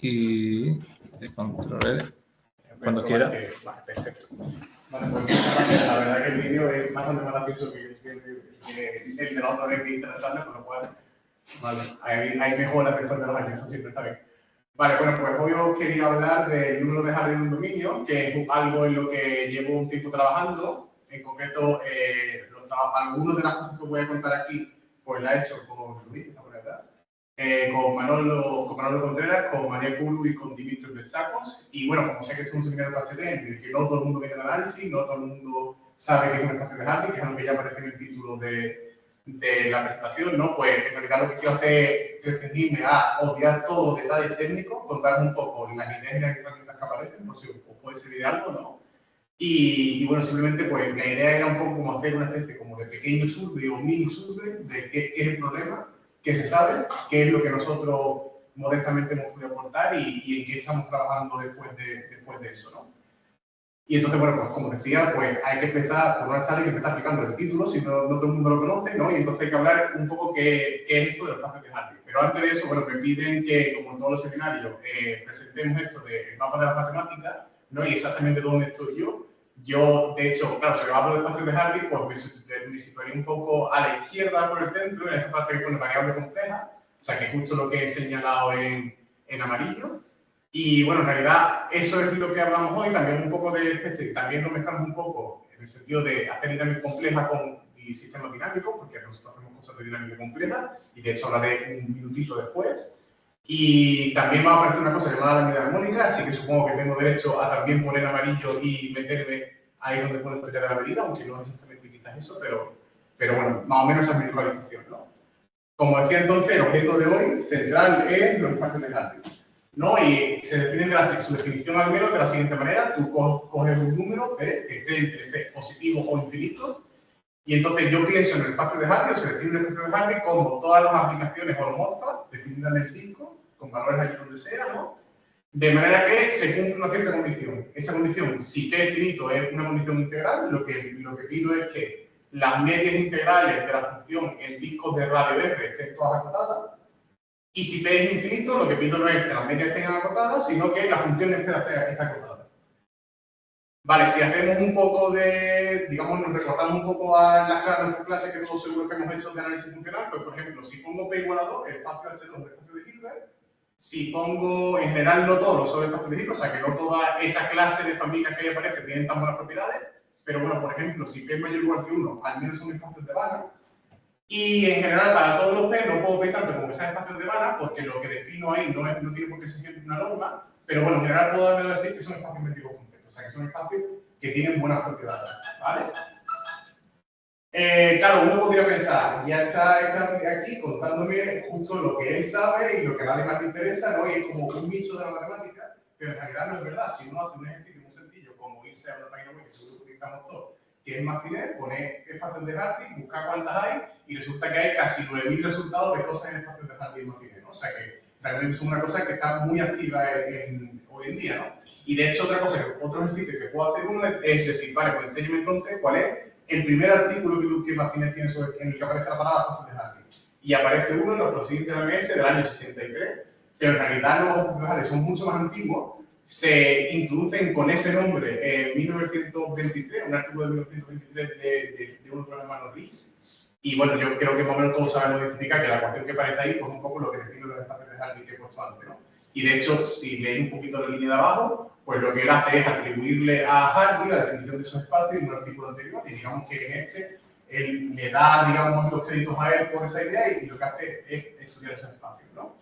y control cuando quiera. Vale, perfecto. Vale, pues la verdad que el vídeo es bastante más gracioso que el de la otra vez que hice la charla, con lo cual, vale, hay mejoras después de los años, eso siempre está bien. Vale, bueno, pues hoy os quería hablar del número de jardín de un dominio, que es algo en lo que llevo un tiempo trabajando. En concreto, algunas de las cosas que os voy a contar aquí, pues la he hecho con Luis, la verdad. Con Manolo Contreras, con María Culu y con Dimitri Betsakos. Y bueno, como sé que esto es un seminario PHP en el que no todo el mundo viene de análisis, no todo el mundo sabe que es un espacio de Hardy, que es lo que ya aparece en el título de la presentación, ¿no? Pues en realidad lo que quiero hacer es restringirme a obviar todos los detalles técnicos, contar un poco las ideas y las herramientas que aparecen, por si os puede servir de algo, ¿no? Y bueno, simplemente pues la idea era un poco como hacer una especie como de pequeño survey o mini survey de qué es el problema, qué se sabe, qué es lo que nosotros modestamente hemos podido aportar y en qué estamos trabajando después de eso, ¿no? Y entonces, bueno, pues como decía, pues hay que empezar por una charla que me está explicando el título, si no todo el mundo lo conoce, ¿no? Y entonces hay que hablar un poco qué es esto de los espacios de Hardy. Pero antes de eso, bueno, me piden que, como en todos los seminarios, presentemos esto del mapa de las matemáticas, ¿no? Y exactamente dónde estoy yo. Yo, de hecho, claro, si lo hablo de espacios de Hardy, pues me situaría un poco a la izquierda por el centro, en esa parte que pone variable compleja, o sea, que es justo lo que he señalado en amarillo. Y bueno, en realidad eso es lo que hablamos hoy, también un poco también lo mezclamos un poco en el sentido de hacer dinámica compleja con sistemas dinámicos, porque nosotros hacemos cosas de dinámica compleja, y de hecho hablaré un minutito después. Y también va a aparecer una cosa llamada la medida armónica, así que supongo que tengo derecho a también poner amarillo y meterme ahí donde pone teoría de la medida, aunque no es exactamente quizás eso, pero bueno, más o menos esa es mi localización, ¿no? Como decía entonces, el objeto de hoy central es los espacios de Hardy, ¿no? Y se definen su definición al menos de la siguiente manera: tú coges un número que esté entre positivo o infinito, y entonces yo pienso en el espacio de Hardy, o se define el espacio de Hardy como todas las aplicaciones holomorfas definidas en el disco, con valores allí donde sea, ¿no? De manera que se cumple una cierta condición. Esa condición, si P es finito, es una condición integral. Lo que pido es que las medias integrales de la función en discos de radio R estén todas acotadas. Y si P es infinito, lo que pido no es que las medias estén acotadas, sino que la función esté acotada. Vale, si hacemos un poco de, digamos, nos recordamos un poco a nuestras clases que todos seguro que hemos hecho de análisis funcional, pues por ejemplo, si pongo P igual a 2, el espacio H2 es el espacio de Hilbert. Si pongo, en general no todos son espacios de Hilbert, o sea que no toda esa clase de familias que ahí aparecen tienen tan buenas propiedades, pero bueno, por ejemplo, si P es mayor o igual que 1, al menos son espacios de Banach. Y en general, para todos los P no puedo P tanto como que sean espacios de Banach, porque lo que defino ahí no tiene por qué ser siempre una norma, pero bueno, en general puedo darme a decir que son espacios métricos completos, o sea que son espacios que tienen buenas propiedades, ¿vale? Claro, uno podría pensar, ya está aquí contándome justo lo que él sabe y lo que a nadie más le interesa, ¿no? Y es como un nicho de la matemática, pero en realidad no es verdad. Si uno hace un ejercicio muy sencillo, como irse a una página web que seguro que utilizamos todos, que es Mastiner, poner espacios de Hardy, buscar cuántas hay, y resulta que hay casi 9.000 resultados de cosas en espacios de Hardy y Mastiner, ¿no? O sea que realmente es una cosa que está muy activa hoy en día, ¿no? Y de hecho, otro ejercicio que puedo hacer uno es decir, vale, pues enséñame entonces cuál es el primer artículo que Martínez tiene en el que aparece la palabra espacios de Hardy. Y aparece uno en los proceedings de la OMS del año 63, pero en realidad los espacios de Hardy son mucho más antiguos. Se introducen con ese nombre en 1923, un artículo de 1923 de uno de los hermanos Ries. Y bueno, yo creo que más o menos todos sabemos identificar que la ecuación que aparece ahí, pues un poco lo que define los espacios de Hardy que he puesto antes, ¿no? Y de hecho, si leéis un poquito la línea de abajo, pues lo que él hace es atribuirle a Hardy la definición de esos espacios en un artículo anterior, y digamos que en él le da, digamos, los créditos a él por esa idea, y lo que hace es estudiar esos espacios, ¿no?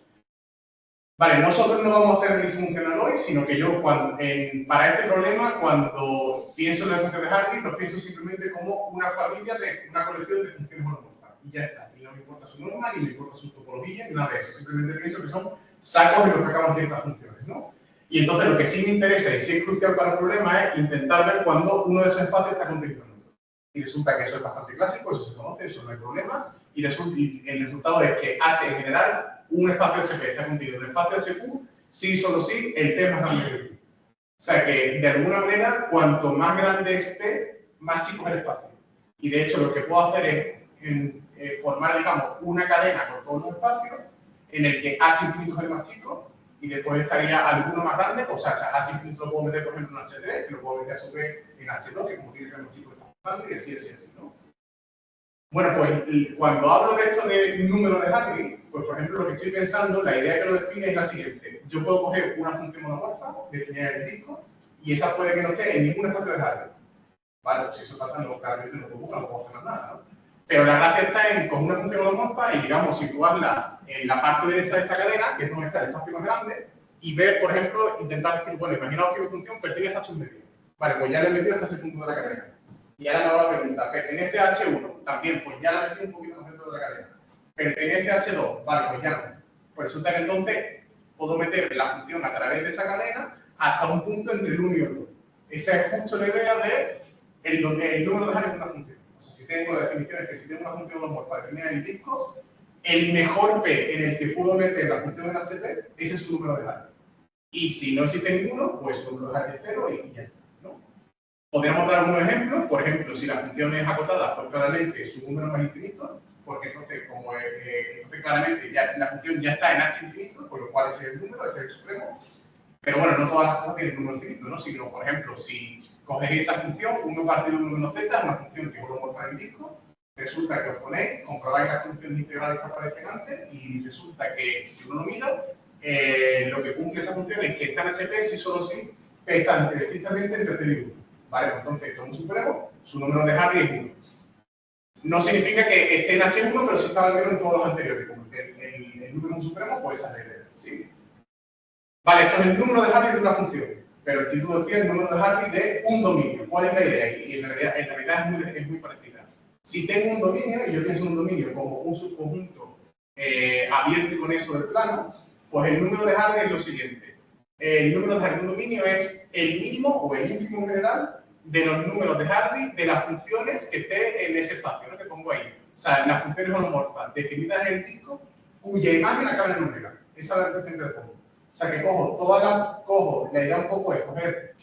Vale, nosotros no vamos a hacer análisis funcional hoy, sino que yo, para este problema, cuando pienso en la función de Hardy, lo pienso simplemente como una familia una colección de funciones holomorfas, y ya está. Y no me importa su norma, ni me importa su topología, ni nada de eso. Simplemente pienso que son sacos en los que acaban ciertas funciones, ¿no? Y entonces lo que sí me interesa y sí es crucial para el problema es intentar ver cuando uno de esos espacios está contenido en otro. Y resulta que eso es bastante clásico, eso se conoce, eso no hay problema. Y el resultado es que H en general, un espacio HP está contenido en el espacio HQ, sí, solo sí, el T es más grande que el Q. O sea que, de alguna manera, cuanto más grande es P, más chico es el espacio. Y de hecho, lo que puedo hacer es formar, digamos, una cadena con todos los espacios, en el que H infinito es el más chico, y después estaría alguno más grande, o sea, H infinito lo puedo meter, por ejemplo, en H3, que lo puedo meter a su vez en H2, que como tiene que ver un tipo de grande, y así, ¿no? Bueno, pues cuando hablo de esto de número de Hardy, pues por ejemplo, lo que estoy pensando, la idea que lo define es la siguiente. Yo puedo coger una función monomorfa, definida en el disco, y esa puede que no esté en ningún espacio de Hardy. Vale, pues si eso pasa, no, claramente no puedo hacer nada, ¿no? Pero la gracia está en con una función monomorfa y, digamos, situarla en la parte derecha de esta cadena, que es donde está el espacio más grande, y ver, por ejemplo, intentar decir, bueno, imaginaos que mi función pertenece a H1 medio. Vale, pues ya le he metido hasta ese punto de la cadena. Y ahora me hago la pregunta, ¿pertenece a H1? También, pues ya la he metido un poquito más dentro de la cadena. ¿Pertenece a H2? Vale, pues ya no. Pues resulta que entonces puedo meter la función a través de esa cadena hasta un punto entre el 1 y el 2. Esa es justo la idea de el número de Hardy de una función. O sea, si tengo la definición es que si tengo una función homomorfa definida en el disco, el mejor P en el que puedo meter la función en HP, ese es su número de Hardy. Y si no existe ninguno, pues su número de Hardy es 0 y ya está, ¿no? Podríamos dar un ejemplo. Por ejemplo, si la función es acotada, pues claramente su número más infinito, porque entonces, entonces claramente ya, la función ya está en H infinito, por lo cual ese es el número, ese es el supremo. Pero bueno, no todas las cosas tienen número infinito, ¿no? Sino, por ejemplo, si cogéis esta función, 1 partido de 1 menos z, es una función que vuelvo a morfar en el disco, resulta que os ponéis, comprobáis las funciones integrales que aparecen antes, y resulta que si uno lo mira, lo que cumple esa función es que está en HP si solo si está estrictamente entre 0 y 1. Vale, pues entonces, como supremo, su número de Hardy es 1. No significa que esté en H1, pero sí está al menos en todos los anteriores, como el número supremo, pues esa es la idea, ¿sí? Vale, esto es el número de Hardy de una función, pero el título decía el número de Hardy de un dominio. ¿Cuál es la idea? Y en realidad es muy parecida. Si tengo un dominio, y yo pienso en un dominio como un subconjunto abierto y con eso del plano, pues el número de Hardy es lo siguiente. El número de Hardy de un dominio es el mínimo o el ínfimo en general de los números de Hardy de las funciones que esté en ese espacio, ¿no? Que pongo ahí. O sea, las funciones holomorfas definidas en el disco cuya imagen acaba en omega. Esa es la definición que le pongo. O sea, que cojo, la idea un poco es coger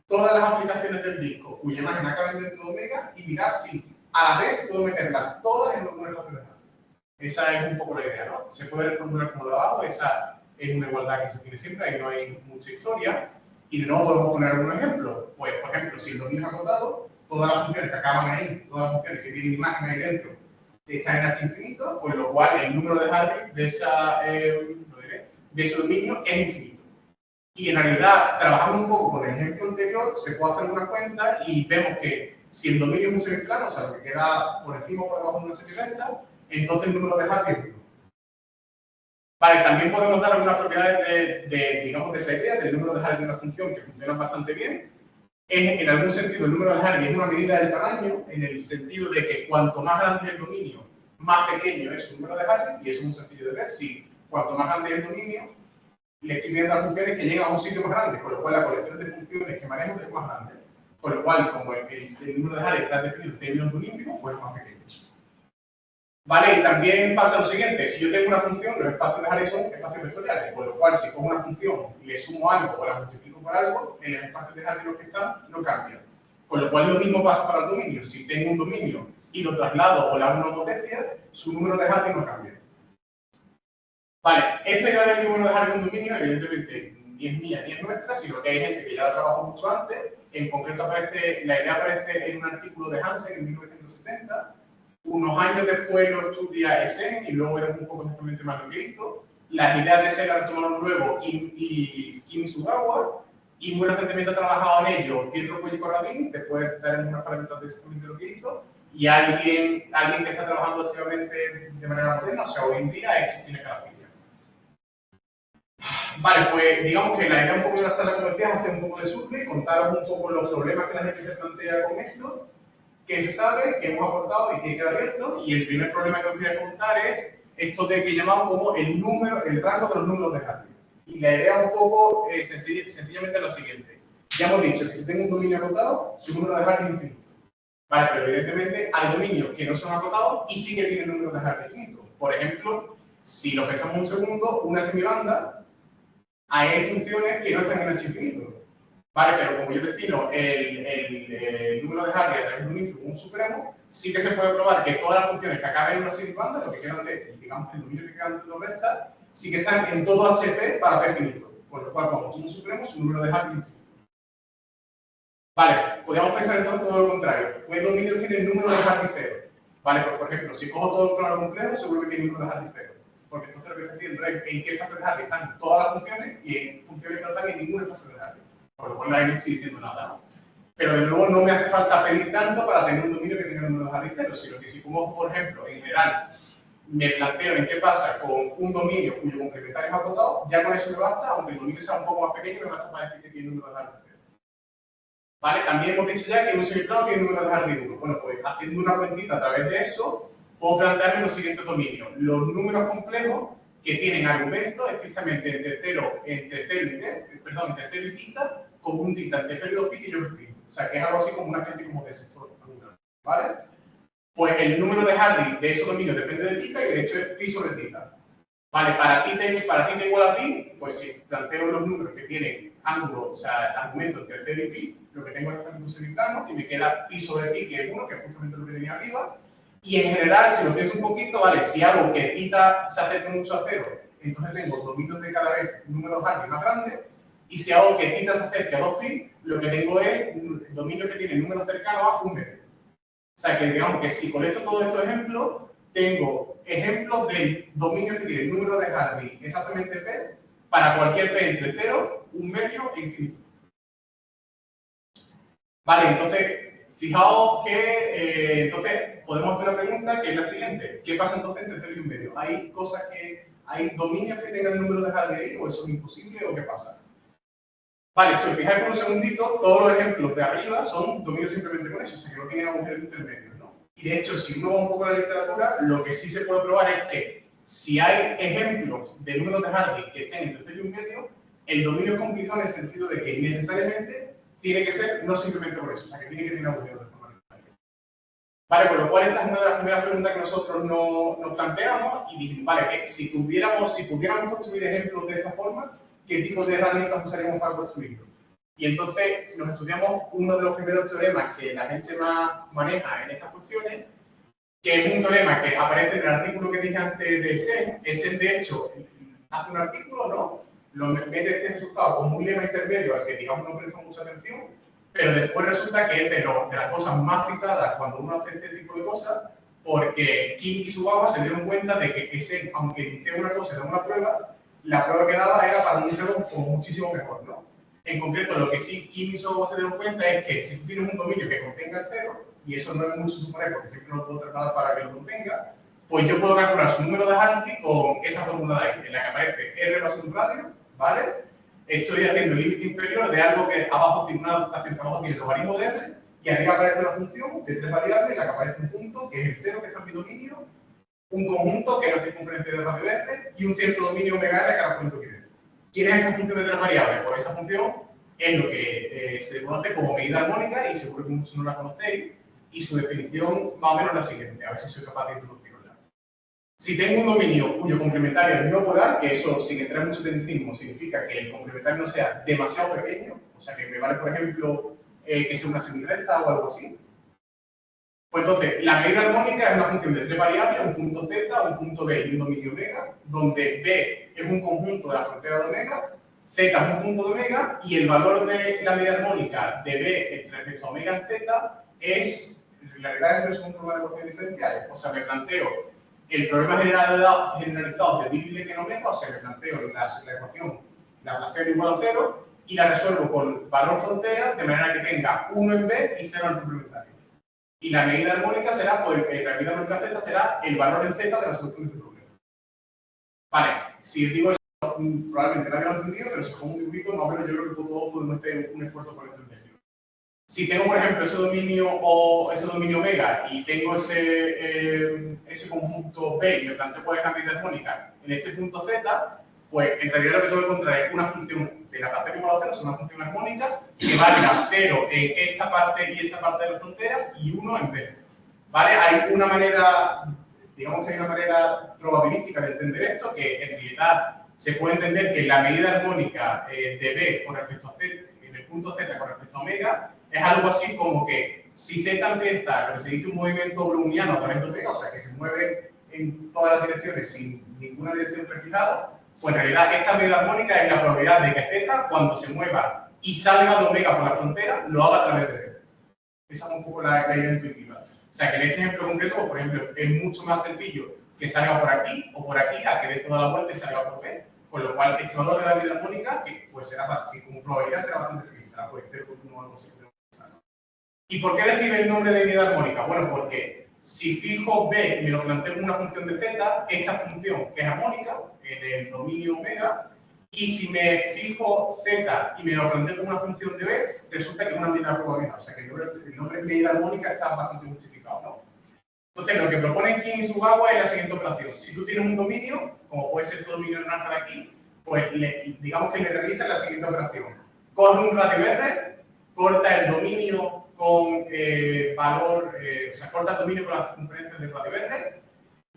todas las aplicaciones del disco cuya imagen acaben dentro de omega y mirar si a la vez puedo meterlas todas en un espacio de Hardy. Esa es un poco la idea, ¿no? Se puede reformular como lo de abajo, esa es una igualdad que se tiene siempre, ahí no hay mucha historia. Y de nuevo podemos poner un ejemplo. Pues, por ejemplo, si el dominio es acotado, todas las funciones que acaban ahí, todas las funciones que tienen imagen ahí dentro, están en H infinito, por lo cual el número de Hardy de ese dominio es infinito. Y en realidad, trabajando un poco con el ejemplo anterior, se puede hacer una cuenta y vemos que si el dominio es un semiplano, o sea, lo que queda por encima o por debajo de una serie recta, entonces el número de Hardy es 1. Vale, también podemos dar algunas propiedades digamos, de esa idea, del número de Hardy de una función que funcionan bastante bien. En algún sentido, el número de Hardy es una medida del tamaño, en el sentido de que cuanto más grande es el dominio, más pequeño es su número de Hardy, y eso es muy sencillo de ver. Si cuanto más grande es el dominio, le estoy midiendo las funciones que llegan a un sitio más grande, con lo cual la colección de funciones que manejo es más grande. Con lo cual, como el número de Hardy está definido en términos de un ínfimo, pues es más pequeño. Vale, y también pasa lo siguiente, si yo tengo una función, los espacios de Hardy son espacios vectoriales, con lo cual si cojo una función y le sumo algo o la multiplico por algo, en los espacios de Hardy los que están no cambian. Con lo cual lo mismo pasa para el dominio, si tengo un dominio y lo traslado o le hago una potencia, su número de Hardy no cambia. Vale, esta idea del número de Hardy de un dominio, evidentemente, ni es mía ni es nuestra, sino que hay gente que ya la trabajó mucho antes. En concreto, la idea aparece en un artículo de Hansen en 1970. Unos años después lo estudia Essen y luego veremos un poco exactamente más lo que hizo. Las ideas de Essen las retomaron luego Kim Sugawa, y muy recientemente ha trabajado en ello Pietro Poggi Corradini. Después daremos unas palabras de exactamente lo que hizo. Y alguien que está trabajando activamente de manera moderna, o sea, hoy en día, es Cristina Calafia. Vale, pues digamos que la idea un poco de la charla, como decía, es hacer un poco de survey, contaros un poco los problemas que la gente se plantea con esto, que se sabe, que hemos aportado y que queda abierto. Y el primer problema que os quería contar es esto de que llamamos como el rango de los números de Hardy. Y la idea un poco sencillamente es la siguiente. Ya hemos dicho que si tengo un dominio acotado, su número de Hardy es infinito. Vale, pero evidentemente hay dominios que no son acotados y sí que tienen números de Hardy infinitos. Por ejemplo, si lo pensamos un segundo, una semibanda, hay funciones que no están en H infinito. Vale, pero como yo defino el número de Hardy a través de un ínfimo, un supremo, sí que se puede probar que todas las funciones que acaben en una semibanda, lo que quedan digamos, el dominio que quedan de dos rectas, sí que están en todo HP para P finito. Con lo cual, cuando tú supremo, su número de Hardy es infinito. Vale, podríamos pensar entonces todo lo contrario. ¿Qué dominios tiene el número de Hardy 0? Vale, pues, por ejemplo, si cojo todo el plano complejo, seguro que tiene un número de Hardy 0. Porque entonces lo que estoy diciendo es en qué espacio de Hardy están todas las funciones y en funciones que no están en ningún espacio de Hardy. Por lo cual ahí no estoy diciendo nada, ¿no? Pero de nuevo no me hace falta pedir tanto para tener un dominio que tenga el número de Hardy 0, sino que si como, por ejemplo, en general, me planteo en qué pasa con un dominio cuyo complementario es acotado, ya con eso me basta, aunque el dominio sea un poco más pequeño, me basta para decir que tiene un número de Hardy 0. ¿Vale? También hemos dicho ya que un semiplano tiene un número de Hardy 1. Bueno, pues haciendo una cuentita a través de eso, puedo plantearme los siguientes dominios. Los números complejos que tienen argumentos estrictamente entre 0 y tita, con un tita entre 0 y 2 pi que yo explico. O sea, que es algo así como una especie como de sector angular. ¿Vale? Pues el número de Hardy de esos dominios depende de tita y de hecho es pi sobre tita. Vale, para tita igual a pi, pues si planteo los números que tienen ángulo, o sea, argumento entre 0 y pi, lo que tengo es un semiplano y me queda pi sobre pi, que es 1, que es justamente lo que tenía arriba. Y en general, si lo pienso un poquito, vale, si hago que tita se acerque mucho a 0, entonces tengo dominios de cada vez números Hardy más grandes. Y si hago que tita se acerque a 2pi, lo que tengo es un dominio que tiene números cercanos a 1 medio. O sea, que digamos que si colecto todos estos ejemplos, tengo ejemplos de dominios que tienen número de Hardy exactamente p para cualquier p entre 0, 1 medio e infinito. Vale, entonces, fijaos que entonces podemos hacer una pregunta que es la siguiente. ¿Qué pasa entonces entre 0 y 1 medio? ¿Hay dominios que tengan el número de Hardy ahí o eso es imposible o qué pasa? Vale, si os fijáis por un segundito, todos los ejemplos de arriba son dominios simplemente con eso, o sea que no tienen agujeros intermedios, ¿no? Y de hecho, si uno va un poco a la literatura, lo que sí se puede probar es que si hay ejemplos de números de Hardy que estén entre 0 y 1 medio, el dominio es complicado en el sentido de que necesariamente tiene que ser no simplemente por eso, o sea que tiene que tener agujeros de forma necesaria. Vale, con lo cual esta es una de las primeras preguntas que nosotros nos planteamos y dijimos, vale, que si pudiéramos construir ejemplos de esta forma, ¿qué tipo de herramientas usaríamos para construirlo? Y entonces nos estudiamos uno de los primeros teoremas que la gente más maneja en estas cuestiones, que es un teorema que aparece en el artículo que dije antes de Sen. Sen, de hecho, hace un artículo, ¿no? Lo mete este resultado como un lema intermedio al que, digamos, no presta mucha atención, pero después resulta que es de las cosas más citadas cuando uno hace este tipo de cosas, porque Kim y Subawa se dieron cuenta de que Sen, aunque hiciera una cosa y daba una prueba, la prueba que daba era para un método como muchísimo mejor, ¿no? En concreto, lo que sí Kim y Subawa se dieron cuenta es que si tú tienes un dominio que contenga el 0, y eso no es mucho suponer porque siempre lo puedo trasladar para que lo contenga, pues yo puedo calcular su número de Hardy con esa fórmula de ahí, en la que aparece R más un radio, ¿vale? Estoy haciendo el límite inferior de algo que abajo tiene una adaptación que abajo tiene el logaritmo de R, y arriba aparece una función de 3 variables en la que aparece un punto, que es el 0 que está en mi dominio, un conjunto que es la circunferencia de radio R y un cierto dominio omega R que ahora cuento quién es. ¿Quién es esa función de 3 variables? Pues esa función es lo que se conoce como medida armónica y seguro que muchos no la conocéis y su definición más o menos es la siguiente, a ver si soy capaz de introducirla. Si tengo un dominio cuyo complementario es no polar, que eso sin entrar en mucho tecnicismo significa que el complementario no sea demasiado pequeño, o sea que me vale por ejemplo que sea una semirecta o algo así. Pues entonces, la medida armónica es una función de 3 variables, un punto z, un punto b y un dominio omega, donde b es un conjunto de la frontera de omega, z es un punto de omega, y el valor de la medida armónica de b respecto a omega en z es, en realidad es un problema de ecuaciones diferenciales. O sea, me planteo el problema generalizado de Dirichlet en omega, o sea, me planteo la ecuación Laplaciano igual a 0, y la resuelvo con valor frontera, de manera que tenga 1 en b y 0 en el complementario. Y la medida armónica será, pues, la medida armónica z será el valor en z de la solución de este problema. Vale, si os digo eso, probablemente nadie lo ha entendido, pero si os pongo un dibujito, más o menos yo creo que todos podemos hacer un esfuerzo por entenderlo. Si tengo, por ejemplo, ese dominio omega y tengo ese conjunto B y me planteo cuál es la medida armónica en este punto z, pues en realidad lo que tengo que encontrar es una función de Laplaciano igual a 0, es una función armónica que valga 0 en esta parte y esta parte de la frontera y 1 en B. ¿Vale? Hay una manera, digamos que hay una manera probabilística de entender esto, que en realidad se puede entender que la medida armónica de B con respecto a Z, en el punto Z con respecto a omega, es algo así como que si Z empieza lo que se dice un movimiento browniano a través de omega, o sea que se mueve en todas las direcciones sin ninguna dirección prefijada, Pues en realidad esta medida armónica es la probabilidad de que z, cuando se mueva y salga de omega por la frontera, lo haga a través de b. Esa es un poco la idea intuitiva. O sea que en este ejemplo concreto, pues, por ejemplo, es mucho más sencillo que salga por aquí o por aquí a que dé toda la vuelta y salga por b. Con lo cual, este valor de la medida armónica, que pues será así como probabilidad, será bastante pequeño, será pues 0,1 o algo así. ¿Y por qué recibe el nombre de medida armónica? Bueno, porque si fijo b y me lo planteo como una función de z, esta función que es armónica en el dominio omega, y si me fijo z y me lo planteo como una función de b, resulta que es una medida de probabilidad. O sea que el nombre de medida armónica está bastante justificado, ¿no? Entonces, lo que propone Kim y Sugawa es la siguiente operación. Si tú tienes un dominio, como puede ser este dominio naranja de aquí, pues digamos que le realiza la siguiente operación. Coge un radio R, corta el dominio con valor, o sea, corta el dominio con las circunferencias del radio R,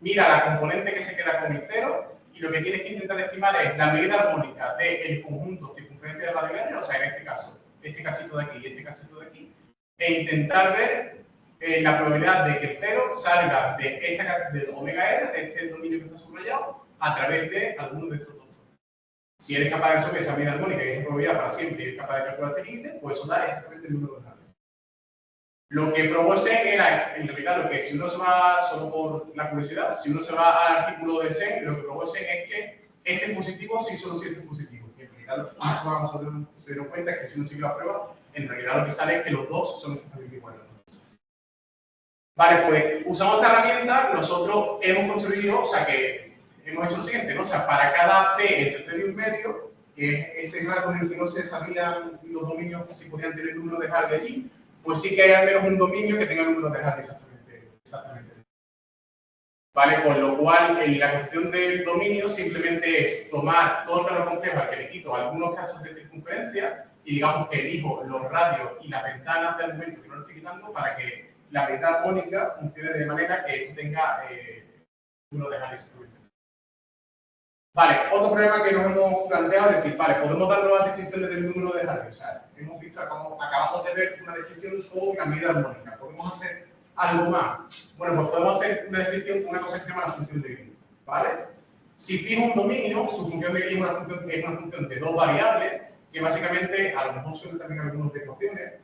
mira la componente que se queda con el 0, y lo que tienes que intentar estimar es la medida armónica del conjunto circunferencia del radio R, o sea, en este caso, este cachito de aquí y este cachito de aquí, e intentar ver la probabilidad de que el 0 salga de omega r, de este dominio que está subrayado, a través de alguno de estos dos. Si eres capaz de resolver esa medida armónica y esa probabilidad para siempre y eres capaz de calcular este límite, pues eso da exactamente el número de radios. Lo que probó Sen era, en realidad, lo que si uno se va, solo por la curiosidad, si uno se va al artículo de Sen, lo que probó Sen es que este es positivo si solo si este es positivo. Y en realidad, lo que se dieron cuenta es que si uno sigue la prueba, en realidad lo que sale es que los dos son exactamente iguales. Vale, pues usamos esta herramienta, nosotros hemos construido, o sea que hemos hecho lo siguiente, ¿no? O sea, para cada P entre 0 y 1,5, que es ese grado en el que no se sabían los dominios que si podían tener el número de Hardy allí, pues sí que hay al menos un dominio que tenga el número de Hardy exactamente. Vale, con lo cual la cuestión del dominio simplemente es tomar todo el plano complejo al que le quito algunos casos de circunferencia y digamos que elijo los radios y las ventanas del momento que no lo estoy quitando para que la medida armónica funcione de manera que esto tenga uno de análisis. Vale, otro problema que nos hemos planteado es decir, vale, podemos dar nuevas descripciones del número de Hardy. O sea, hemos visto, acabamos de ver una descripción sobre la medida armónica. ¿Podemos hacer algo más? Bueno, pues podemos hacer una descripción con una cosa que se llama la función de Green. ¿Vale? Si fijo un dominio, su función de Green es una función de dos variables, que básicamente, a lo mejor suelen también algunas ecuaciones,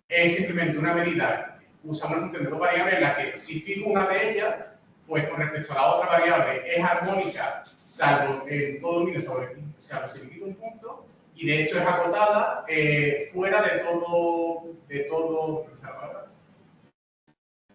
es simplemente una medida, usamos una función de dos variables en la que si fijo una de ellas, pues con respecto a la otra variable es armónica, salvo en todo dominio, salvo si le quito un punto, y de hecho es acotada fuera de todo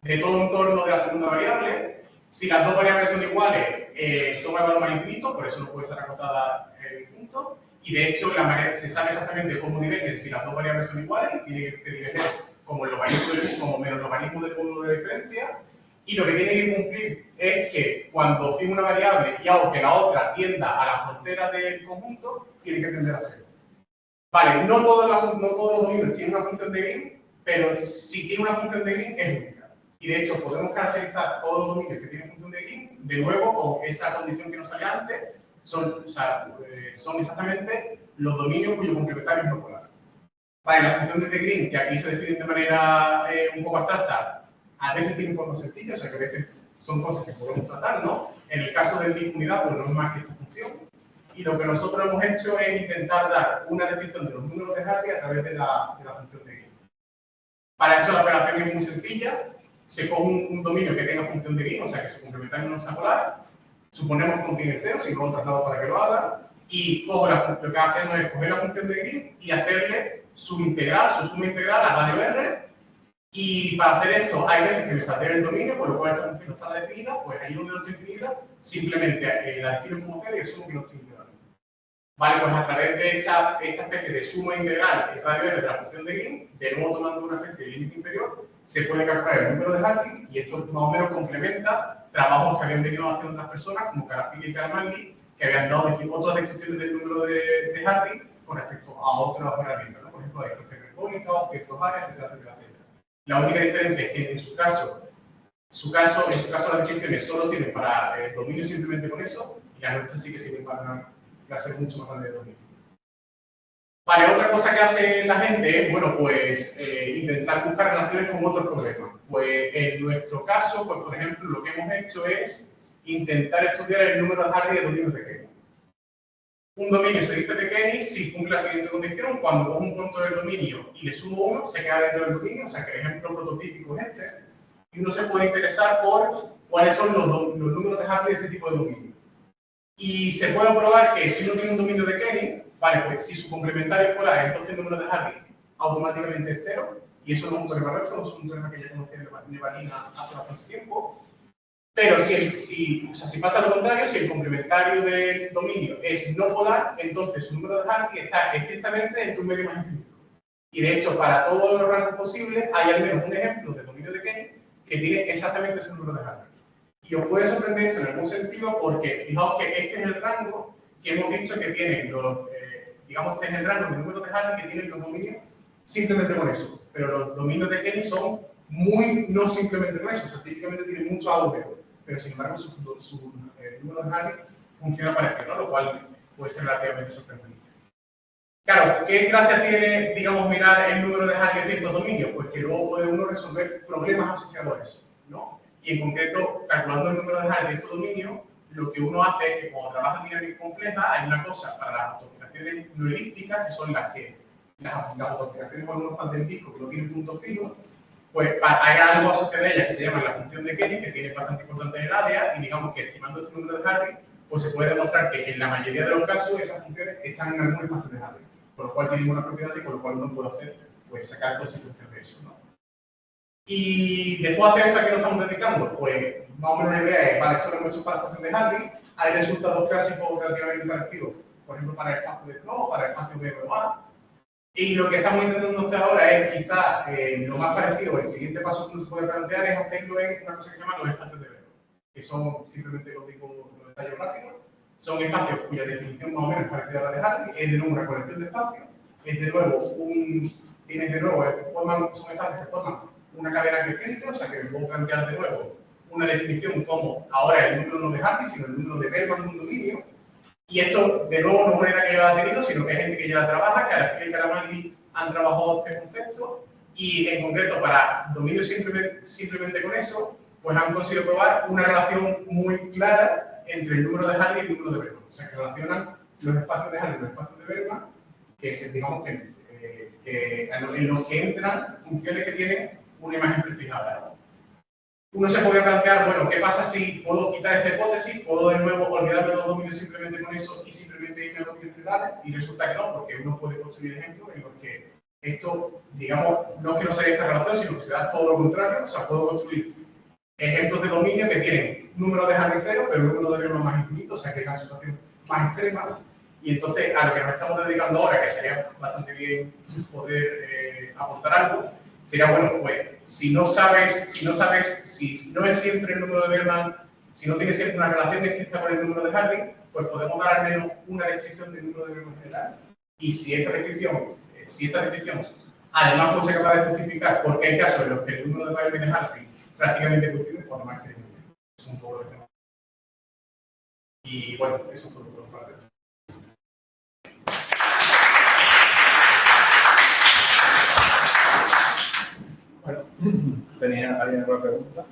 entorno de la segunda variable. Si las dos variables son iguales, toma el valor más infinito, por eso no puede ser acotada el punto. Y de hecho, se sabe exactamente cómo divergen si las dos variables son iguales, y tiene que diverger como menos el logaritmo del módulo de diferencia. Y lo que tiene que cumplir es que cuando fijo una variable y hago que la otra tienda a la frontera del conjunto, tiene que tender a cero. Vale, no todos los dominios tienen una función de Green, pero si tiene una función de Green es única. Y de hecho podemos caracterizar todos los dominios que tienen función de Green, de nuevo con esa condición que nos salía antes, son exactamente los dominios cuyo complementario es no polar. Vale, la función de Green, que aquí se define de manera un poco abstracta, a veces tiene forma sencilla, o sea que a veces son cosas que podemos tratar, ¿no? En el caso del dispunidad, pues no es más que esta función. Y lo que nosotros hemos hecho es intentar dar una descripción de los números de Hardy a través de la función de Green. Para eso la operación es muy sencilla. Se coge un dominio que tenga función de Green, o sea que su complementario no sea polar. Suponemos que contiene 0, si no lo traslado para que lo haga. Y lo que hacemos es coger la función de Green y hacerle su suma integral a radio R. Y para hacer esto hay veces que me saldrá el dominio, por lo cual esta función no está definida, pues ahí donde no está definida, simplemente la defino como 0 y asumo que no está integrada. Vale, pues a través de esta especie de suma integral en radio R de la función de Green, de nuevo tomando una especie de límite inferior, se puede calcular el número de Hardy, y esto más o menos complementa trabajos que habían venido haciendo otras personas, como Karapik y Karamanli, que habían dado otras descripciones del número de Hardy con respecto a otras herramientas, ¿no? Por ejemplo, de distorsión hiperbólica, objetos áreas, etcétera. La única diferencia es que en su caso las descripciones solo sirven para dominio simplemente con eso, y la nuestra sí que sirven para clases mucho más grandes de dominio. Vale, otra cosa que hace la gente es, bueno, pues intentar buscar relaciones con otros problemas. Pues en nuestro caso, pues por ejemplo, lo que hemos hecho es intentar estudiar el número de Hardy de dominios pequeños. Un dominio se dice pequeño si cumple la siguiente condición: cuando cojo un punto del dominio y le sumo 1, se queda dentro del dominio. O sea que el ejemplo prototípico es este. Y uno se puede interesar por cuáles son los números de Hartley de este tipo de dominio. Y se puede probar que si uno tiene un dominio de Kenny, vale, pues si su complementario es polar, entonces el número de Hartley automáticamente es 0. Y eso no es un teorema nuestro, es un teorema que ya conocía Nevalina hace bastante tiempo. Pero si pasa lo contrario, si el complementario del dominio es no polar, entonces su número de Hartley está estrictamente entre un medio más infinito. Y de hecho, para todos los rangos posibles, hay al menos un ejemplo de dominio de Kenny que tiene exactamente ese número de Hartley. Y os puede sorprender esto en algún sentido porque fijaos que este es el rango que hemos dicho que tienen los, digamos que es el rango de números de Hartley que tienen los dominios simplemente con eso. Pero los dominios de Kenny son muy no simplemente con eso, o sea, típicamente tienen mucho agujero, pero sin embargo su número de Hartley funciona parecido, ¿no? Lo cual puede ser relativamente sorprendente. Claro, ¿qué gracia tiene, digamos, mirar el número de Hartley de ciertos dominios? Pues que luego puede uno resolver problemas asociados a eso, ¿no? Y en concreto, calculando el número de Hartley de estos dominios, lo que uno hace es que cuando trabaja en dinámica compleja, hay una cosa para las autooperaciones no elípticas, que son las autooperaciones con unos fans del disco que no tienen puntos fijos, pues hay algo asociado a ellas que se llama la función de Kenny, que tiene bastante importante en el área, y digamos que estimando este número de Hartley, pues se puede demostrar que en la mayoría de los casos esas funciones están en algún espacio de Hartley, con lo cual tienen una propiedad y con lo cual uno puede hacer, pues sacar consecuencias de eso, ¿no? Y después de hacer esto, ¿a qué nos estamos dedicando? Pues más o menos la idea es, vale, esto lo hemos hecho para la ecuación de Hartley, hay resultados clásicos relativamente parecidos, por ejemplo, para el espacio de Flow, para el espacio de BOA. Y lo que estamos intentando hacer ahora es, quizá, lo más parecido, el siguiente paso que uno se puede plantear es hacerlo en una cosa que se llama los espacios de Weber, que son simplemente los detalles rápidos. Son espacios cuya definición más o menos es parecida a la de Hartley, es de nuevo una colección de espacios, es de nuevo son espacios que forman una cadena creciente, o sea que me puedo plantear de nuevo una definición como ahora el número no de Hartley, sino el número de Bellman de un dominio. Y esto, de nuevo, no es una idea que yo haya tenido, sino que hay gente que ya la trabaja, que Araceli y Caramalli han trabajado este concepto, y en concreto para dominios simplemente con eso, pues han conseguido probar una relación muy clara entre el número de Hartley y el número de Bellman. O sea, que relacionan los espacios de Hartley y los espacios de Bellman, que es, digamos que en los que entran funciones que tienen una imagen prefijada. Uno se puede plantear, bueno, ¿qué pasa si puedo quitar esta hipótesis? ¿Puedo de nuevo olvidarme de los dominios simplemente con eso y simplemente irme a dominios generales? Y resulta que no, porque uno puede construir ejemplos en los que esto, digamos, no es que no se dé esta relación, sino que se da todo lo contrario. O sea, puedo construir ejemplos de dominio que tienen número de Hartley cero, pero número de Bellman más infinito, o sea, que es una situación más extrema. Y entonces, a lo que nos estamos dedicando ahora, que sería bastante bien poder aportar algo, sería, bueno, pues, si no es siempre el número de Bellman, si no tiene siempre una relación estricta con el número de Hartley, pues podemos dar al menos una descripción del número de Bellman general. Y si esta descripción además puede ser capaz de justificar por qué hay casos en los que el número de Bellman y de Hartley prácticamente coinciden, pues además es un poco lo que tenemos. Y bueno, eso es todo por mi parte. Bueno, ¿tenía alguien alguna pregunta?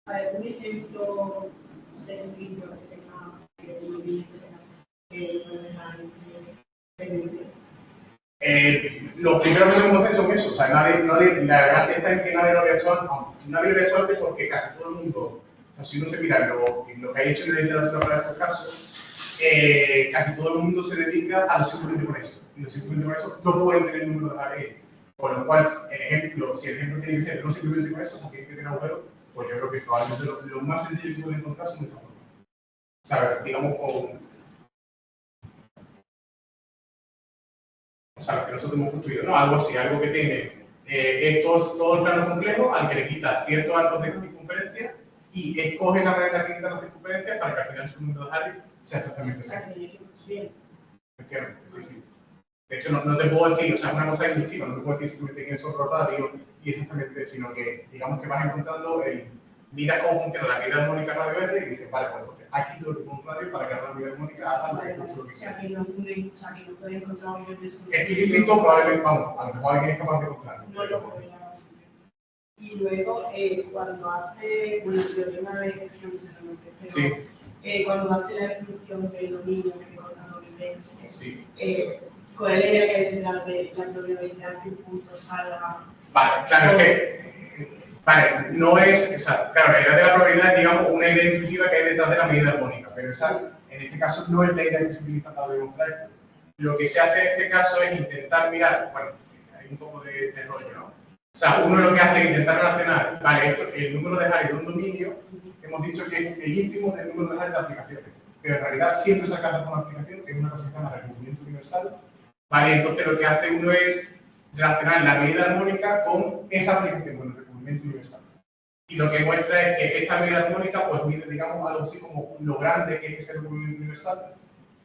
A ver, un ejemplo sencillo que tenga que vivir, que no dejar los primeros que se conocen son esos, o sea, la verdad está en que nadie lo había hecho antes, nadie lo había hecho antes porque casi todo el mundo, o sea, si uno se mira lo que hay hecho en la literatura para estos casos, casi todo el mundo se dedica a lo simplemente con eso, y lo simplemente con eso no pueden tener el número de Hartley, por lo cual, si el ejemplo tiene que ser no simplemente con eso, o sea, tiene que tener agujero, pues yo creo que probablemente lo más sencillo que pueden encontrar son de esa forma. O sea, digamos, o sea, lo que nosotros hemos construido, ¿no? Algo así, algo que tiene todo el plano complejo al que le quita ciertos arcos de circunferencia y escoge la manera que quita la circunferencia para que al final su número de Hartley sea exactamente ese. Efectivamente, sí, sí. De hecho, no te puedo decir, o sea, es una cosa inductiva, no te puedo decir simplemente que es otro radio y exactamente, sino que digamos que vas encontrando miras cómo funciona la medida armónica radio R y dices, vale, pues entonces aquí tengo que poner un radio para que la medida armónica haga lo que justo lo que quiera. que no puede encontrar un explícito, probablemente, vamos, a lo mejor alguien es capaz de encontrarlo. No lo podría. Y luego, cuando hace, bueno, el teorema de región, sí. cuando hace la definición del dominio que colocamos en el Sí. ¿cuál es la idea que hay detrás de la probabilidad que un punto salga? Vale, claro, es que, vale, no es, o sea, claro, la idea de la probabilidad es, digamos, una idea intuitiva que hay detrás de la medida armónica, pero esa, en este caso, no es la idea que se utiliza para demostrar esto. Lo que se hace en este caso es intentar mirar, bueno, hay un poco de rollo, ¿no? O sea, uno lo que hace es intentar relacionar, vale, esto, el número de Harry de un dominio, hemos dicho que es el ínfimo del número de Harry de aplicaciones, pero en realidad siempre se alcanza con una aplicación, que es una cosa que se llama recubrimiento universal, vale, entonces lo que hace uno es relacionar la medida armónica con esa aplicación, con el recubrimiento universal. Y lo que muestra es que esta medida armónica pues mide, digamos, algo así como lo grande que es ese recubrimiento universal.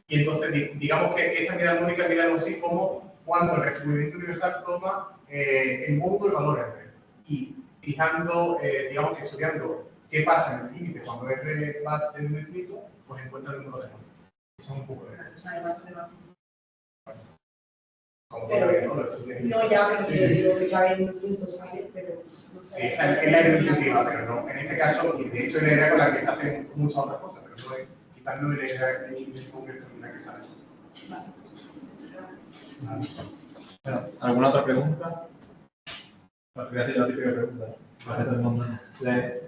Y entonces, digamos que esta medida armónica mide algo así como cuando el recubrimiento universal toma en monto el valor R. Y fijando, digamos que estudiando qué pasa en el límite cuando R va teniendo infinito, pues encuentra el número de R. Eso es un poco de... Como Pero, ¿no? Lo estudié. No, ya, pero Sí, sí, sí. digo que hay un punto sale, pero no sé. Sí, esa es la idea intuitiva, pero no, en este caso, y de hecho es la idea con la que se hacen muchas otras cosas, pero no es, quizás no es la idea en concreto en la que sale. Vale. Bueno, ¿alguna otra pregunta? Voy a hacer la típica pregunta. Vale, todo el mundo.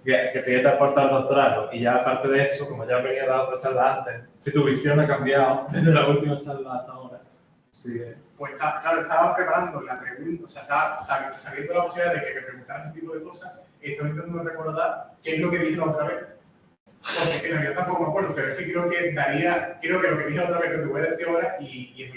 Que te aporta el doctorado. Y ya aparte de eso, como ya venía la otra charla antes, si tu visión ha cambiado desde la última charla hasta ahora. Sí. Pues claro, estaba preparando la pregunta, o sea, estaba sabiendo la posibilidad de que me preguntaran ese tipo de cosas, estaba intentando recordar qué es lo que dije la otra vez. Porque es que en realidad tampoco me acuerdo, pero es que creo que lo que dije la otra vez lo que voy a decir ahora y en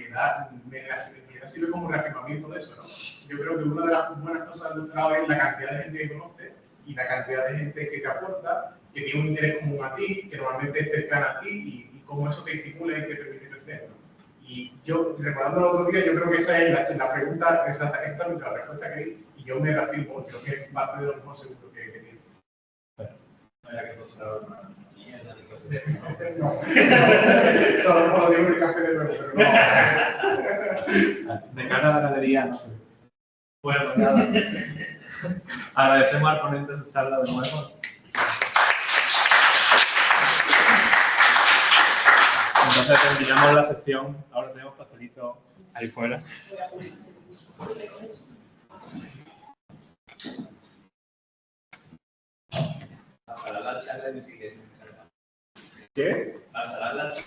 realidad sirve como reafirmamiento de eso, ¿no? Yo creo que una de las buenas cosas del doctorado es la cantidad de gente que conoce y la cantidad de gente que te aporta, que tiene un interés común a ti, que normalmente es cercana a ti y cómo eso te estimula y te permite crecer, ¿no? Y yo, recordando el otro día, yo creo que esa es la pregunta, exactamente la respuesta que di, y yo me reafirmo, creo que es parte de lo mejor seguro que tiene. No era que doctorado una mierda ni cosas de No. Solo por lo digo el café de nuevo, pero no. De cara a la galería, no sé. Bueno, nada. Agradecemos al ponente su charla de nuevo. Entonces terminamos la sesión. Ahora tenemos pastelitos ahí fuera. Pasará la charla y me sigue sin cargar. ¿Qué? Pasará la charla.